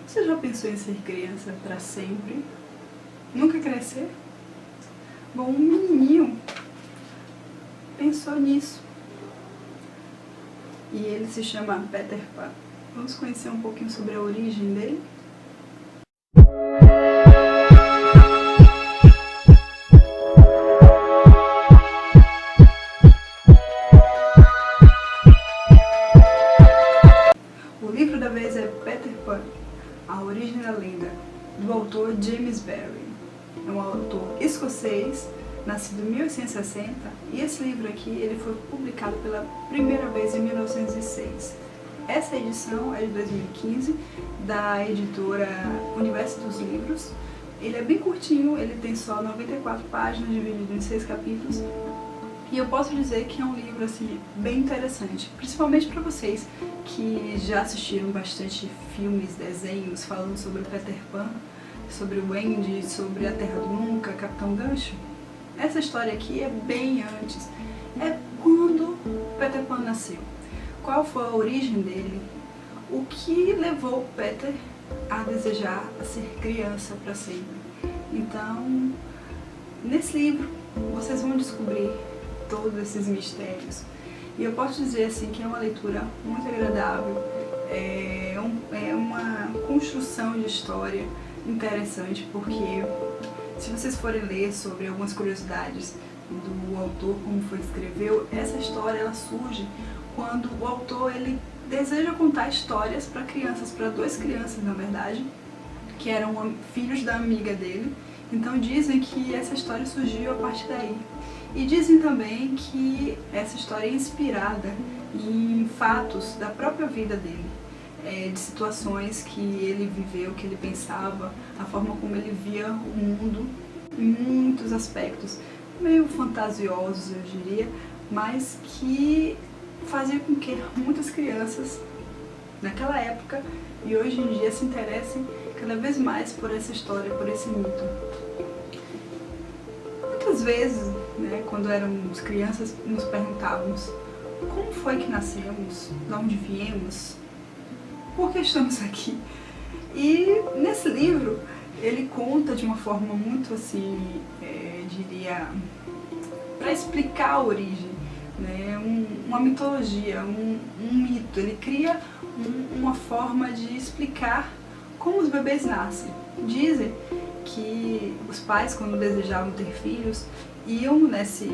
Você já pensou em ser criança para sempre? Nunca crescer? Bom, um menininho pensou nisso. E ele se chama Peter Pan. Vamos conhecer um pouquinho sobre a origem dele? O livro da vez é Peter Pan, A Origem da Lenda, do autor James Barrie. É um autor escocês, nascido em 1860, e esse livro aqui ele foi publicado pela primeira vez em 1906. Essa edição é de 2015, da editora Universo dos Livros. Ele é bem curtinho, ele tem só 94 páginas, dividido em 6 capítulos. E eu posso dizer que é um livro assim, bem interessante, principalmente para vocês que já assistiram bastante filmes, desenhos falando sobre o Peter Pan, sobre o Wendy, sobre a Terra do Nunca, Capitão Gancho. Essa história aqui é bem antes, é quando Peter Pan nasceu. Qual foi a origem dele? O que levou o Peter a desejar ser criança para sempre? Então, nesse livro, vocês vão descobrir todos esses mistérios. E eu posso dizer assim que é uma leitura muito agradável, é uma construção de história interessante, porque se vocês forem ler sobre algumas curiosidades do autor, como foi escreveu, essa história ela surge quando o autor ele deseja contar histórias para crianças, para duas crianças na verdade, que eram filhos da amiga dele. Então dizem que essa história surgiu a partir daí. E dizem também que essa história é inspirada em fatos da própria vida dele, de situações que ele viveu, que ele pensava, a forma como ele via o mundo, em muitos aspectos, meio fantasiosos eu diria, mas que fazia com que muitas crianças naquela época e hoje em dia se interessem cada vez mais por essa história, por esse mito. Muitas vezes, quando éramos crianças, nos perguntávamos como foi que nascemos, de onde viemos, por que estamos aqui? E nesse livro ele conta de uma forma muito assim, diria, para explicar a origem, uma mitologia, um mito. Ele cria uma forma de explicar como os bebês nascem. Dizem que os pais, quando desejavam ter filhos, iam nesse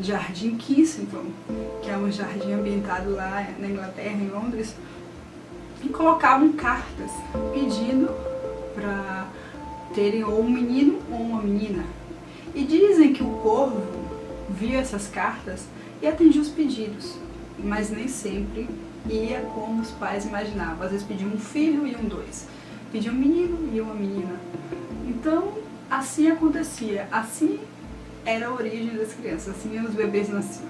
jardim Kensington, que é um jardim ambientado lá na Inglaterra, em Londres, e colocavam cartas pedindo para terem ou um menino ou uma menina. E dizem que o corvo via essas cartas e atendia os pedidos, mas nem sempre ia como os pais imaginavam. Às vezes pediam um filho e dois, pediam um menino e uma menina. Então assim acontecia, assim era a origem das crianças, assim os bebês nasciam.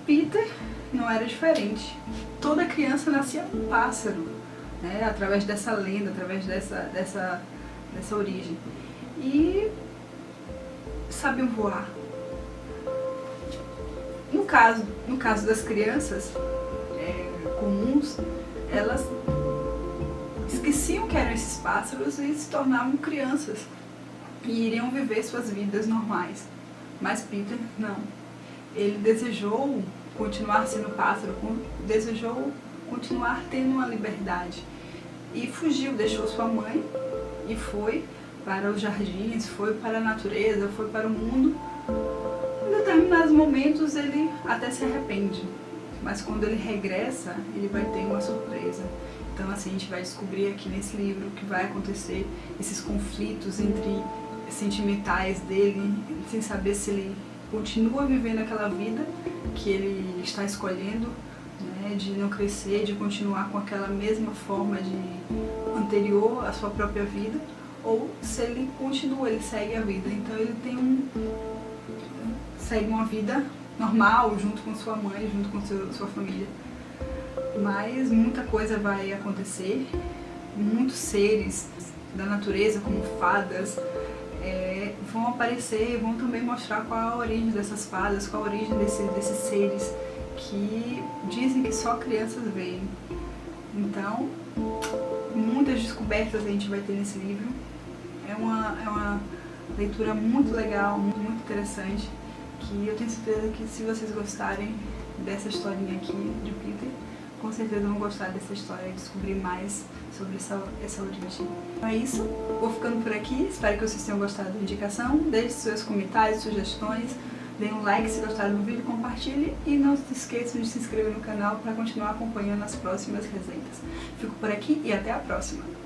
Peter não era diferente. Toda criança nascia um pássaro, através dessa lenda, através dessa origem. E sabiam voar. No caso das crianças comuns, elas esqueciam que eram esses pássaros e se tornavam crianças e iriam viver suas vidas normais. Mas Peter não. Ele desejou continuar sendo pássaro, desejou continuar tendo uma liberdade e fugiu, deixou sua mãe e foi para os jardins, foi para a natureza, foi para o mundo. Em determinados momentos ele até se arrepende, mas quando ele regressa, ele vai ter uma surpresa. Então assim, a gente vai descobrir aqui nesse livro o que vai acontecer, esses conflitos entre sentimentais dele, sem saber se ele continua vivendo aquela vida que ele está escolhendo, de não crescer, de continuar com aquela mesma forma anterior à sua própria vida, ou se ele continua, ele segue a vida. Então ele segue uma vida normal, junto com sua mãe, junto com sua família. Mas muita coisa vai acontecer, muitos seres da natureza, como fadas, vão aparecer e vão também mostrar qual a origem dessas fadas, qual a origem desses seres que dizem que só crianças veem. Então, muitas descobertas a gente vai ter nesse livro. É uma leitura muito legal, muito interessante, que eu tenho certeza que se vocês gostarem dessa historinha aqui de Peter, com certeza vão gostar dessa história e descobrir mais sobre essa origem. Então é isso, vou ficando por aqui, espero que vocês tenham gostado da indicação, deixe seus comentários, sugestões, dê um like se gostaram do vídeo, compartilhe e não se esqueçam de se inscrever no canal para continuar acompanhando as próximas resenhas. Fico por aqui e até a próxima!